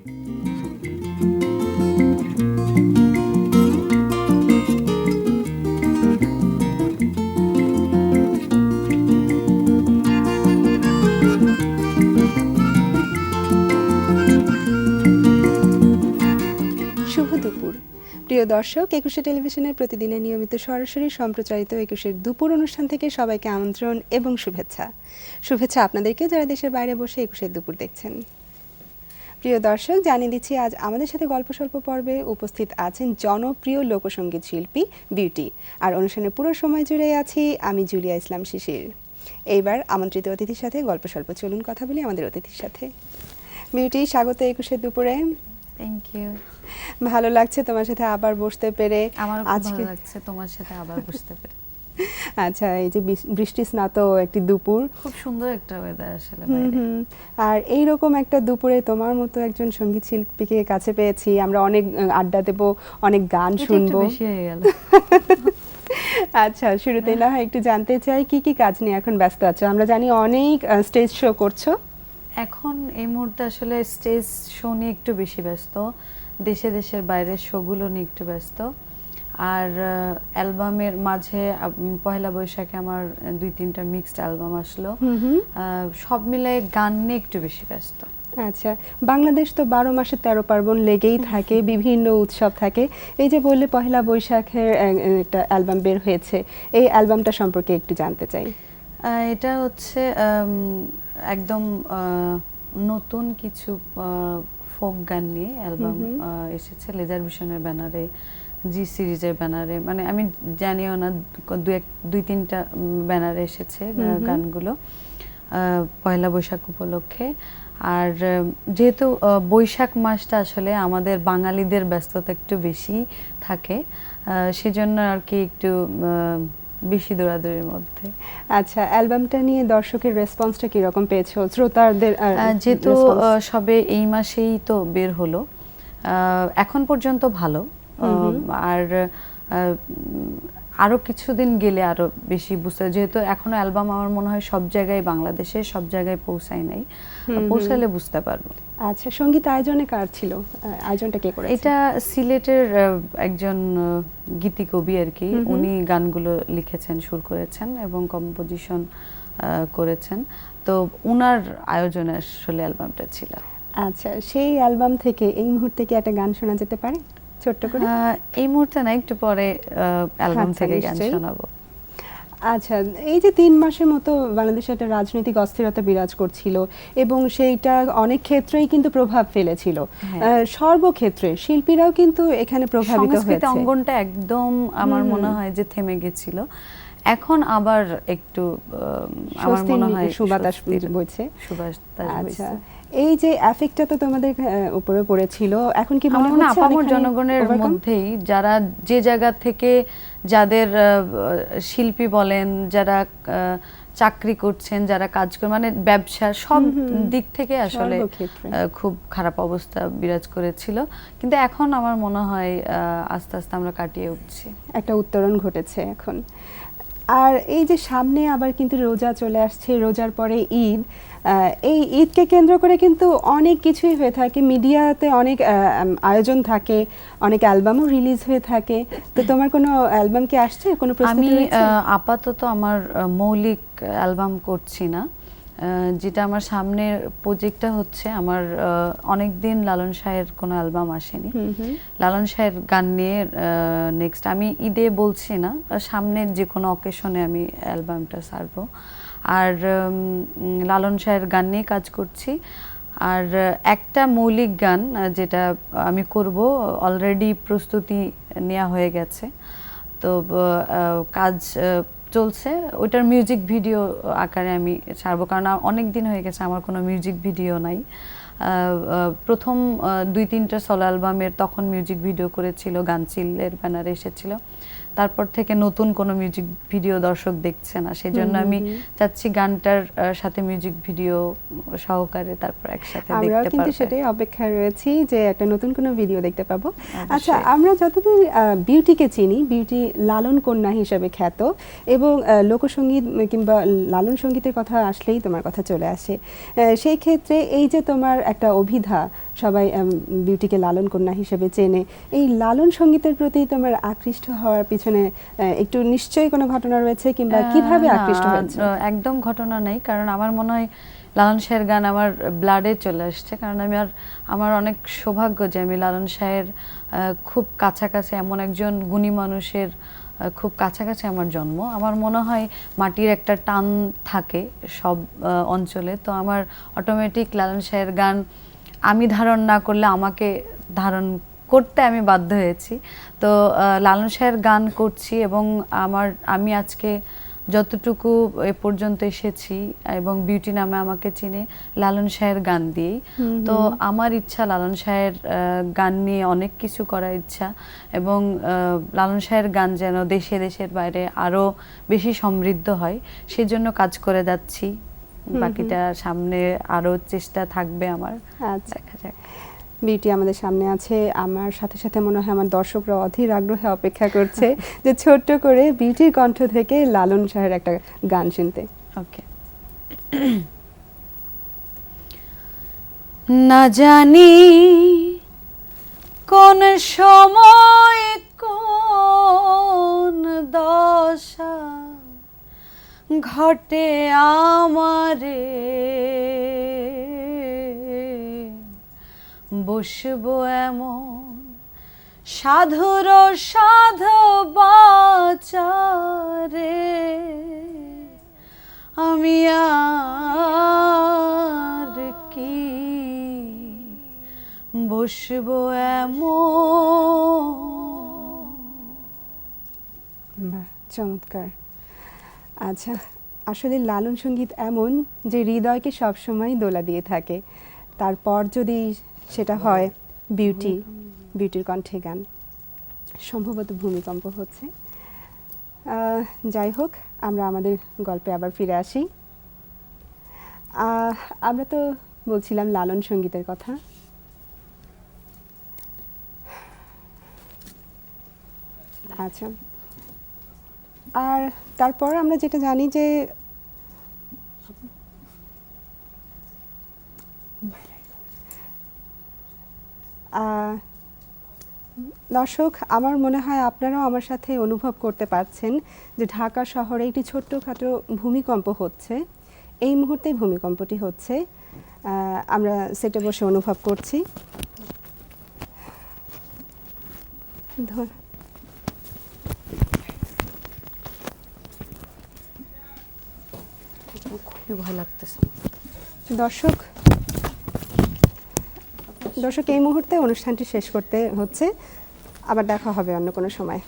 শুভ দুপুর প্রিয় দর্শক, একুশে টেলিভিশনের প্রতিদিনের নিয়মিত সরাসরি সম্প্রচারিত একুশের দুপুর অনুষ্ঠান থেকে সবাইকে আমন্ত্রণ এবং শুভেচ্ছা আপনাদেরকে যারা দেশের বাইরে বসে একুশের দুপুর দেখছেন। প্রিয় দর্শক, জানিয়ে দিচ্ছি আজ আমাদের সাথে গল্প স্বল্প পর্বে উপস্থিত আছেন জনপ্রিয় লোকসঙ্গীত শিল্পী বিউটি। আর অনুষ্ঠানের পুরো সময় জুড়ে আছি আমি জুলিয়া ইসলাম শিশির। এইবার আমন্ত্রিত অতিথির সাথে গল্প স্বল্প চলুন কথা বলি আমাদের অতিথির সাথে। বিউটি, স্বাগত একুশের দুপুরে। Thank you. ভালো লাগছে তোমার সাথে আবার বসতে পেরে। আমারও ভালো লাগছে তোমার সাথে আবার বসতে পেরে। আচ্ছা, এই যে বৃষ্টি স্নাত একটি দুপুর, খুব সুন্দর একটা ওয়েদার আসলে বাইরে। আর এই রকম একটা দুপুরে তোমার মতো একজন সঙ্গীত শিল্পীকে কাছে পেয়েছি। আমরা অনেক আড্ডা দেব, অনেক গান শুনবো। বেশি হয়ে গেল। আচ্ছা, শুরুতেই না হয় একটু জানতে চাই কি কি কাজ নিয়ে এখন ব্যস্ত আছো? আমরা জানি অনেক স্টেজ শো করছো। এখন এই মুহূর্তে আসলে স্টেজ শো নিয়ে একটু বেশি ব্যস্ত, দেশের বাইরের শোগুলো নিয়ে একটু ব্যস্ত। আর অ্যালবামের মাঝে পয়লা বৈশাখে আমার 2-3টা মিক্সড অ্যালবাম আসলো। সব মিলে গান নিয়ে একটু বেশি ব্যস্ত। আচ্ছা, বাংলাদেশ তো 12 মাসে 13 পার্বণ লেগেই থাকে, বিভিন্ন উৎসব থাকে। এই যে বললে পয়লা বৈশাখের একটা অ্যালবাম বের হয়েছে, এই অ্যালবামটা সম্পর্কে একটু জানতে চাই। এটা হচ্ছে একদম নতুন কিছু ফোক গান নিয়ে অ্যালবাম এসেছে লেজার ভিশনের ব্যানারে, জি সিরিজের ব্যানারে। মানে আমি জানিও না, 2-3টা ব্যানারে এসেছে গানগুলো পয়লা বৈশাখ উপলক্ষে। আর যেহেতু বৈশাখ মাসটা আসলে আমাদের বাঙালিদের ব্যস্ততা একটু বেশি থাকে, সেজন্য আর কি একটু বেশি দৌড়াদৌড়ির মধ্যে। আচ্ছা, অ্যালবামটা নিয়ে দর্শকের রেসপন্সটা কি রকম পেয়েছো? শ্রোতাদের যেহেতু সবে এই মাসেই তো বের হলো, এখন পর্যন্ত ভালো। আর আরো কিছুদিন গেলে আরো বেশি বুঝতে, যেহেতু এখনো অ্যালবাম আমার মনে হয় সব জায়গায়, বাংলাদেশে সব জায়গায় পৌঁছায় নাই, পৌঁছালে বুঝতে পারবো। আচ্ছা, সঙ্গীত আয়োজনে কার ছিল? আয়োজনটা কে করেছে? এটা সিলেটের একজন গীতিকবি আর কি, উনি গানগুলো লিখেছেন, সুর করেছেন এবং কম্পোজিশন করেছেন। তো উনার আয়োজনে আসলে অ্যালবামটা ছিল। আচ্ছা, সেই অ্যালবাম থেকে এই মুহূর্তে কি একটা গান শোনা যেতে পারে ছোট্ট করে? এই মুহূর্তে না, একটু পরে অ্যালবাম থেকে গান শোনাবো। আচ্ছা, এই যে 3 মাসের মতো বাংলাদেশে একটা রাজনৈতিক অস্থিরতা বিরাজ করছিল এবং সেইটা অনেক ক্ষেত্রেই কিন্তু প্রভাব ফেলেছিল। সর্বক্ষেত্রে শিল্পীরাও কিন্তু এখানে প্রভাবিত হয়েছে। সংস্কৃতি অঙ্গনটা একদম আমার মনে হয় যে থেমে গেছিল। এখন আবার একটু আমার মনে হয় সুবাতাস বইছে। আচ্ছা, এই যে এফেক্টটা তো তোমাদের উপরে পড়েছিল, এখন কি মনে হচ্ছে আপামর জনগণের মধ্যেই যারা যে জায়গা থেকে, যাদের শিল্পী বলেন, যারা চাকরি করছেন, যারা কাজ করেন, মানে ব্যবসা, সব দিক থেকে আসলে খুব খারাপ অবস্থা বিরাজ করেছিল। কিন্তু এখন আমার মনে হয় আস্তে আস্তে আমরা কাটিয়ে উঠছি, একটা উত্তরণ ঘটেছে এখন। আর এই যে সামনে আবার কিন্তু রোজা চলে আসছে, রোজার পরে ঈদ। এই ঈদকে কেন্দ্র করে কিন্তু অনেক কিছুই হয়ে থাকে, মিডিয়াতে অনেক আয়োজন থাকে, অনেক অ্যালবামও রিলিজ হয়ে থাকে। তো তোমার কোনো অ্যালবাম কি আসছে? কোনো প্রস্তুতি রয়েছে? আমি আপাতত আমার মৌলিক অ্যালবাম করছি না। যেটা আমার সামনের প্রজেক্টটা হচ্ছে, আমার অনেক দিন লালন শাহের কোনো অ্যালবাম আসেনি। লালন শাহের গান নিয়ে নেক্সট আমি ঈদে বলছি না, সামনের যে কোনো অকেশনে আমি অ্যালবামটা ছাড়বো। আর লালন শাহের গান নিয়ে কাজ করছি। আর একটা মৌলিক গান যেটা আমি করব, অলরেডি প্রস্তুতি নেওয়া হয়ে গেছে, তো কাজ চলছে। ওইটার মিউজিক ভিডিও আকারে আমি ছাড়বো, কারণ অনেক দিন হয়ে গেছে আমার কোনো মিউজিক ভিডিও নাই। প্রথম 2-3টা সোলো অ্যালবামের তখন মিউজিক ভিডিও করেছিল, গানচিলের ব্যানারে এসেছিল। তারপর থেকে নতুন কোনো মিউজিক ভিডিও দর্শক দেখছে না, সেজন্য আমি চাচ্ছি গানটার সাথে মিউজিক ভিডিও সহকারে তারপর একসাথে দেখতে পারবো। আমরাও কিন্তু সেটাই অপেক্ষায় রয়েছি যে একটা নতুন কোনো ভিডিও দেখতে পাবো। আচ্ছা, আমরা যতদূর বিউটিকে চিনি, বিউটি লালন কন্যা হিসেবে খ্যাত এবং লোকসঙ্গীত কিংবা লালন সঙ্গীতের কথা আসলেই তোমার কথা চলে আসে। সেই ক্ষেত্রে এই যে তোমার একটা অভিধা সবাই বিউটিকে লালন কন্যা হিসেবে চেনে। এই লালন সঙ্গীতের প্রতি তোমার আকৃষ্ট হওয়ার পিছনে একটু নিশ্চয়ই কোনো ঘটনা রয়েছে, কিংবা কিভাবে না, আকৃষ্ট হয়েছে? একদম ঘটনা নেই, কারণ আমার মনে হয় লালন শাহের গান আমার ব্লাডে চলে আসছে। কারণ আমার অনেক সৌভাগ্য যে আমি লালন শাহের খুব কাছাকাছি, এমন একজন গুণী মানুষের খুব কাছাকাছি আমার জন্ম। আমার মনে হয় মাটির একটা টান থাকে সব অঞ্চলে, তো আমার অটোমেটিক লালন শাহের গান আমি ধারণ না করলে আমাকে ধারণ করতে আমি বাধ্য হয়েছি। তো লালন শাহের গান করছি, এবং আমি আজকে যতটুকু এ পর্যন্ত এসেছি এবং বিউটি নামে আমাকে চিনে লালন শাহের গান দিয়েই। তো আমার ইচ্ছা লালন শাহের গান নিয়ে অনেক কিছু করার ইচ্ছা, এবং লালন শাহের গান যেন দেশে দেশের বাইরে আরো বেশি সমৃদ্ধ হয়, সেজন্য কাজ করে যাচ্ছি। বাকিটা সামনে আরো চেষ্টা থাকবে আমার। আচ্ছা, দেখা যাক। বিউটি আমাদের সামনে আছে, আমার সাথে সাথে মনে হয় আমার দর্শকরা অধীর আগ্রহে অপেক্ষা করছে যে ছোট্ট করে বিউটির কণ্ঠ থেকে লালন শাহের একটা গান শুনতে। ওকে। না জানি কোন সময় কোন দশা ঘটে আমারে, বসবো এমন সাধুর সাধু বাচারে, আমি আর কি বসবো এমন। বাহ, চমৎকার। আচ্ছা, আসলে লালন সঙ্গীত এমন যে হৃদয়কে সবসময় দোলা দিয়ে থাকে। তারপর যদি সেটা হয় বিউটির কণ্ঠে গান, সম্ভবত ভূমিকম্প হচ্ছে। যাই হোক, আমরা আমাদের গল্পে আবার ফিরে আসি। আমরা তো বলছিলাম লালন সঙ্গীতের কথা। আচ্ছা, আর তারপর আমরা যেটা জানি যে দর্শক, আমার মনে হয় আপনারাও আমার সাথে অনুভব করতে পারছেন যে ঢাকা শহরে একটি ছোট্টখাটো ভূমিকম্প হচ্ছে। এই মুহূর্তেই ভূমিকম্পটি হচ্ছে, আমরা সেটে বসে অনুভব করছি। খুবই ভয় লাগতেছে। দর্শক, এই মুহূর্তে অনুষ্ঠানটি শেষ করতে হচ্ছে, আবার দেখা হবে অন্য কোনো সময়।